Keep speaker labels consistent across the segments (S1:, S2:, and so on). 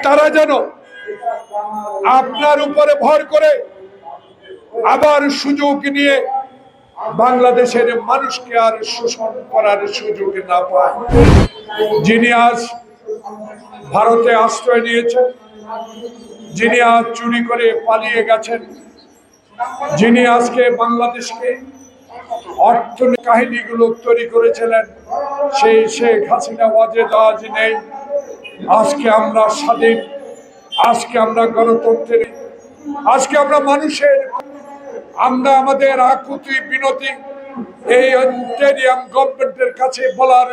S1: তারা যেন আপনার উপরে ভর করে আবার সুযোগ নিয়ে বাংলাদেশের মানুষকে আর শোষণ করার সুযোগ না পায়। যিনি আজ ভারতে আশ্রয় নিয়েছেন, যিনি আজ চুরি করে পালিয়ে গেছেন, যিনি আজকে বাংলাদেশকে অর্থনৈতিক কাহিনীগুলো তৈরি করেছিলেন, সেই শেখ হাসিনা ওয়াজেদ আজ নেই। আজকে আমরা স্বাধীন, আজকে আমরা গণতন্ত্রের, আজকে আমরা মানুষের, আমরা আমাদের আকুতি বিনতি এই ইন্টেরিয়াম গভর্নমেন্টের কাছে বলার,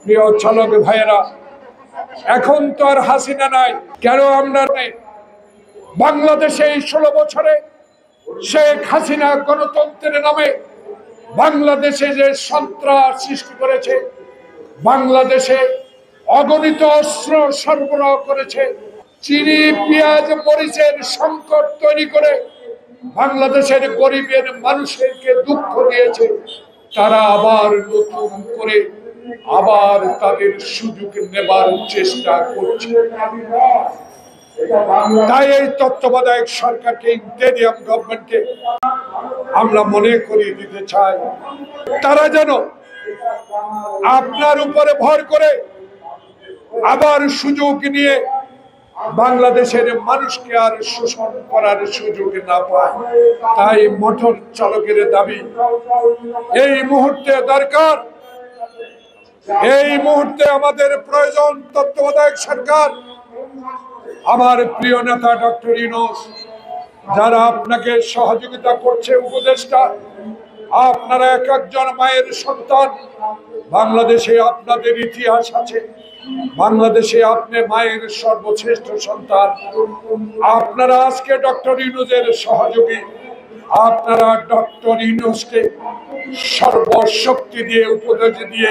S1: প্রিয় চালক ভাইয়েরা, এখন তো আর হাসিনা নাই। কেন আমরা বাংলাদেশে এই 16 বছরে শেখ হাসিনা গণতন্ত্রের নামে বাংলাদেশে যে সন্ত্রাস সৃষ্টি করেছে, বাংলাদেশে অগণিত অস্ত্র সরবরাহ করেছে, চিনি পেঁয়াজ মরিচের সংকট তৈরি করে বাংলাদেশের গরিবের মানুষকে দুঃখ দিয়েছে, তারা আবার নতুন করে আবার তাদের সুযোগ নেবার চেষ্টা করছে। তাই এই তত্ত্বাবধায়ক সরকারকে, ইন্টেরিয়াম গভর্নমেন্টকে আমরা মনে করিয়ে দিতে চাই, তারা যেন আপনার উপরে ভর করে আবার সুযোগ নিয়ে বাংলাদেশের মানুষকে আর শোষণ করার সুযোগ না পায়। তাই মোটর চালকের দাবি এই মুহূর্তে দরকার, এই মুহূর্তে আমাদের প্রয়োজন তত্ত্বাবধায়ক সরকার। আমার প্রিয় নেতা ডক্টর ইউনূস, যারা আপনাকে সহযোগিতা করছে, উপদেষ্টা, আপনারা এক একজন মায়ের সন্তান। বাংলাদেশে আপনাদের ইতিহাস আছে, বাংলাদেশে আপনি মায়ের সর্বশ্রেষ্ঠ সন্তান। আপনারা আজকে ডক্টর ইউনূসের সহযোগী, আপনারা ডক্টর ইউনূসকে সর্বশক্তি দিয়ে, উপদেশ দিয়ে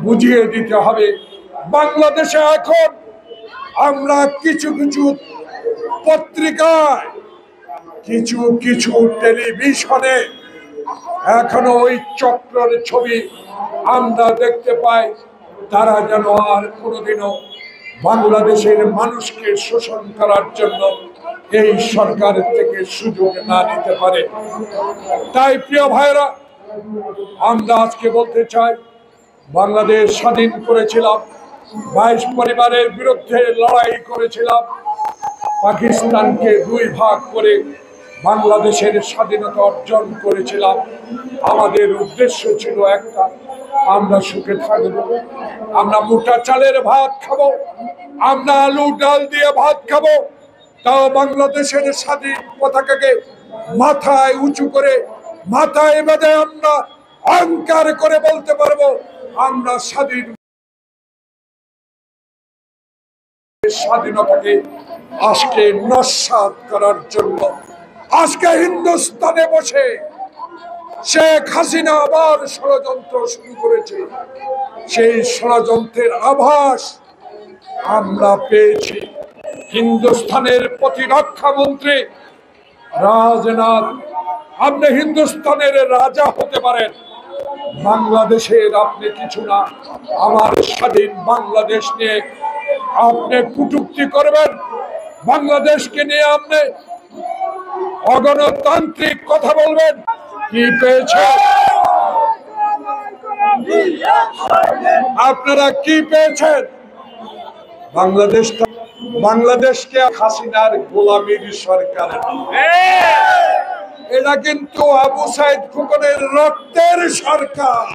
S1: বুঝিয়ে দিতে হবে। বাংলাদেশে এখন আমরা কিছু কিছু পত্রিকায়, কিছু কিছু টেলিভিশনে এখনো ওই চক্রের ছবি আমরা দেখতে পাই। তারা যেন আর কোনোদিনও বাংলাদেশের মানুষকে শোষণ করার জন্য এই সরকারের থেকে সুযোগ না নিতে পারে। তাই প্রিয় ভাইরা, আমরা আজকে বলতে চাই, বাংলাদেশ স্বাধীন করেছিলাম, 22 পরিবারের বিরুদ্ধে লড়াই করেছিলাম, পাকিস্তানকে 2 ভাগ করে বাংলাদেশের স্বাধীনতা অর্জন করেছিলাম। আমাদের উদ্দেশ্য ছিল একটা, আমরা সুখে থাকবো, আমরা মোটা চালের ভাত খাবো, আমরা আলু ডাল দিয়ে ভাত খাবো, তাও বাংলাদেশের স্বাধীন পতাকাকে মাথায় উঁচু করে, মাথায় বেঁধে আমরা অহংকার করে বলতে পারবো আমরা স্বাধীন। স্বাধীনতাকে আজকে নস্যাৎ করার জন্য আজকে হিন্দুস্তানে বসে শেখ হাসিনা আবার ষড়যন্ত্র শুরু করেছে। সেই ষড়যন্ত্রের আভাস আমরা পেয়েছি। হিন্দুস্তানের প্রতিরক্ষা মন্ত্রী রাজনাথ, আপনি হিন্দুস্তানের রাজা হতে পারেন, বাংলাদেশের আপনি কিছু না। আমার স্বাধীন বাংলাদেশ নিয়ে আপনি কটূক্তি করবেন, বাংলাদেশকে নিয়ে আপনি অগণতান্ত্রিক কথা বলবেন। কি পেয়েছে আপনারা? কি পেয়েছেন? বাংলাদেশকে হাসিনার গোলামীর সরকার, এটা কিন্তু আবু সাইদ খোকনের রক্তের সরকার।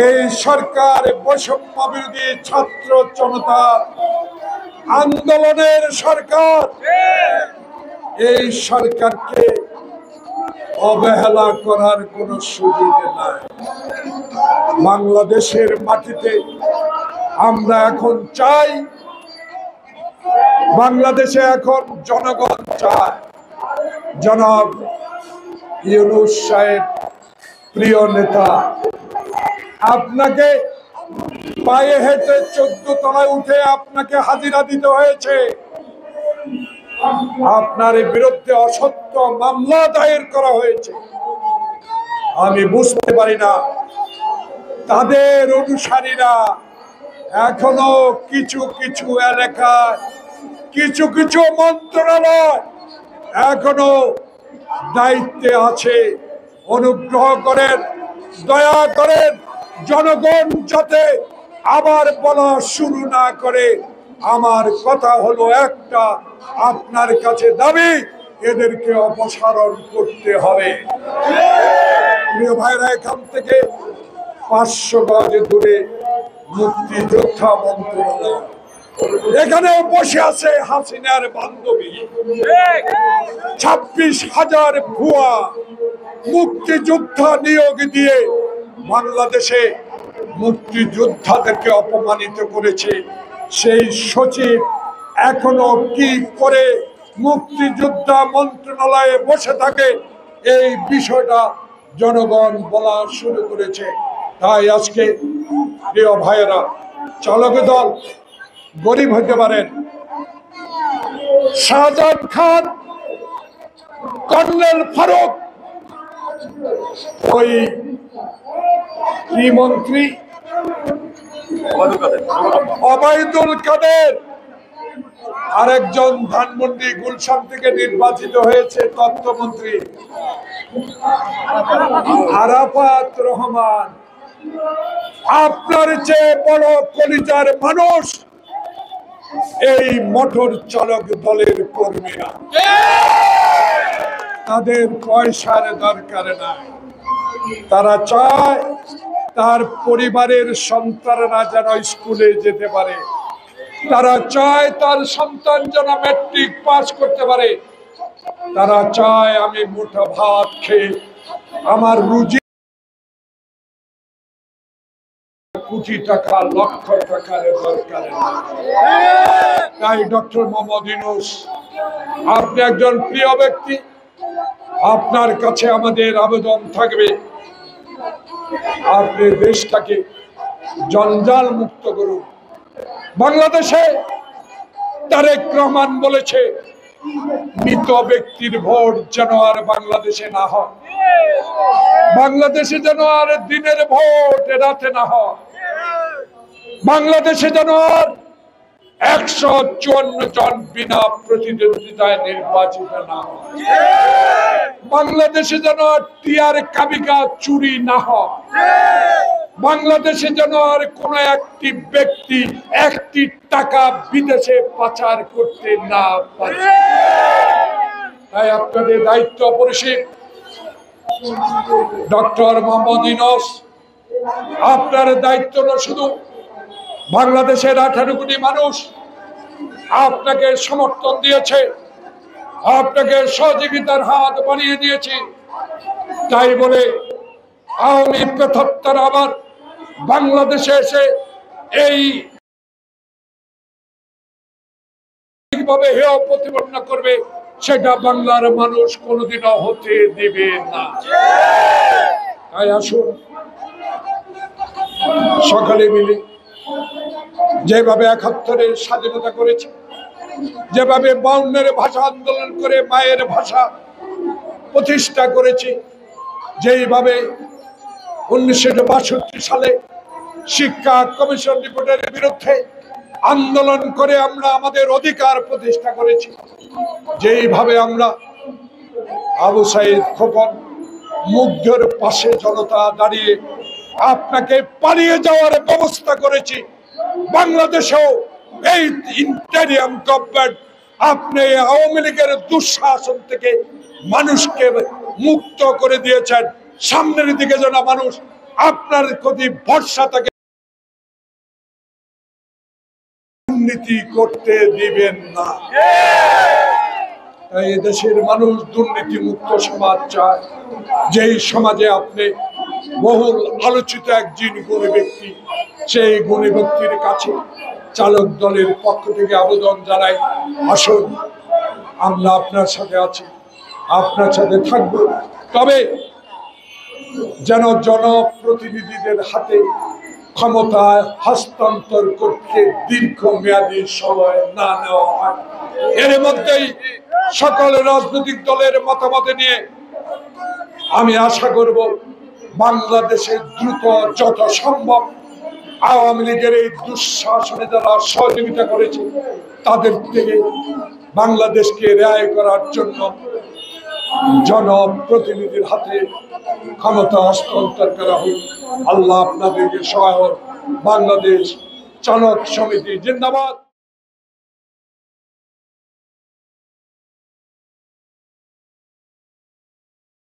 S1: এই সরকার বৈষম্য বিরোধী ছাত্র জনতা আন্দোলনের সরকার। এই সরকারকে অবহেলা করার কোন সুযোগ নাই। বাংলাদেশের মাটিতে আমরা এখন চাই, বাংলাদেশে এখন জনগণ চায়, জনাব ইউনূস সাহেব, প্রিয় নেতা, আপনাকে পায়ে হেঁটে 14 তলায় উঠে আপনাকে হাজিরা দিতে হয়েছে। আপনার বিরুদ্ধে অসত্য মামলা দায়ের করা হয়েছে। আমি বুঝতে পারি না তাদের অনুসারীরা এখনো কিছু কিছু এলাকায় কিছু কিছু মন্ত্রণালয় এখনো দায়িত্বে আছে। অনুগ্রহ করেন, দয়া করেন, জনগণ যাতে আবার বলা শুরু না করে। আমার কথা হলো একটা, আপনার কাছে দাবি, এদেরকে অপসারণ করতে হবে। প্রিয় ভাইরা, এখান থেকে 500 গজ দূরে মুক্তিযোদ্ধা মন্ত্রণালয়, এখানে বসে আছে হাসিনার বান্ধবী। 26,000 ভুয়া মুক্তিযোদ্ধা নিয়োগ দিয়ে বাংলাদেশে মুক্তিযোদ্ধাদেরকে অপমানিত করেছে। সেই সচিব এখনো কি করে মুক্তিযোদ্ধা মন্ত্রণালয়ে বসে থাকে, এই বিষয়টা জনগণ বলা শুরু করেছে। তাই আজকে প্রিয় ভাইয়েরা, চালক দল গরিব হতে পারেন, শাহজাহান খান, কর্নেল ফারুক, ওই মন্ত্রী ওবায়দুল কাদের, আরেকজন ধানমন্ডি গুলশান থেকে নির্বাচিত হয়েছে তথ্যমন্ত্রী আরাফাত রহমান। আপনার চেয়ে বড় কলিজার মানুষ এই মোটর চালক দলের কর্মীরা। তাদের পয়সার দরকার নাই, তারা চায় তার পরিবারের সন্তানরা যেন স্কুলে যেতে পারে, তারা চায় তার সন্তান যেন ম্যাট্রিক পাস করতে পারে, তারা চায় আমি মুঠো ভাত খেয়ে আমার রুজি কোটি টাকা লক্ষ টাকার দরকার। তাই ডক্টর মোহাম্মদ ইউনূস, আপনি একজন প্রিয় ব্যক্তি, আপনার কাছে আমাদের আবেদন থাকবে, আপনি দেশটাকে জঞ্জাল মুক্ত করুন। বাংলাদেশে তারেক রহমান বলেছে, মৃত ব্যক্তির ভোট যেন আর বাংলাদেশে না হয়, বাংলাদেশে যেন আর দিনের ভোট রাতে না হয়, বাংলাদেশে যেন আর 154 জন বিনা প্রতিদ্বন্দ্বিতায় নির্বাচিত না হয়, বাংলাদেশে যেন আর টিয়ার কাবিকা চুরি না হয়, বাংলাদেশে যেন আর কোন একটি ব্যক্তি একটি টাকা বিদেশে পাচার করতে না পারে। তাই আপনাদের দায়িত্ব অপরিসীম। ডক্টর মোহাম্মদ ইউনূস, আপনার দায়িত্ব না শুধু বাংলাদেশের 18 কোটি মানুষ আপনাকে সমর্থন দিয়েছে, আপনাকে সহযোগিতার হাত বাড়িয়ে দিয়েছে, তাই বলে আওয়ামী প্রেতাত্মারা আবার বাংলাদেশে এসে এই ভাবে হেয় প্রতিপন্ন করবে, সেটা বাংলার মানুষ কোনোদিনও হতে দিবে না। তাই আসুন সকালে মিলে যেভাবে 71-এর স্বাধীনতা করেছে, যেভাবে 52-এর ভাষা আন্দোলন করে মায়ের ভাষা প্রতিষ্ঠা করেছি, যেইভাবে 1962 সালে শিক্ষা কমিশন রিপোর্টের বিরুদ্ধে আন্দোলন করে আমরা আমাদের অধিকার প্রতিষ্ঠা করেছি, যেইভাবে আমরা আবু সাইদ খোকন মুগ্ধের পাশে জনতা দাঁড়িয়ে আপনাকে পালিয়ে যাওয়ার ব্যবস্থা করেছি, বাংলাদেশেও এই ইন্টারিয়াম গভর্নমেন্ট আপনি আওয়ামী লীগের দুঃশাসন থেকে মানুষকে মুক্ত করে দিয়েছেন। সামনের দিকে যেন মানুষ আপনার প্রতি ভরসা থাকে, দুর্নীতি করতে দিবেন না। এই দেশের মানুষ দুর্নীতি মুক্ত সমাজ চায়, যেই সমাজে আপনি বহুল আলোচিত একজন গুণী ব্যক্তি, সেই গুণী ব্যক্তির কাছে চালক দলের পক্ষ থেকে আবেদন জানাই, আসুন আমরা আপনার সাথে আছি, আপনার সাথে থাকব, তবে যেন জনপ্রতিনিধিদের হাতে ক্ষমতা হস্তান্তর করতে দীর্ঘমেয়াদী সময় না নেওয়া হয়। এর মধ্যেই সকল রাজনৈতিক দলের মতামত নিয়ে আমি আশা করব বাংলাদেশে দ্রুত যত সম্ভব আওয়ামী লীগের এই দুঃশাসনে যারা সহযোগিতা করেছে তাদের থেকে বাংলাদেশকে রেহাই করার জন্য জনপ্রতিনিধির হাতে ক্ষমতা হস্তান্তর করা হোক। আল্লাহ আপনাদেরকে সহায় হোক। বাংলাদেশ চালক সমিতি জিন্দাবাদ।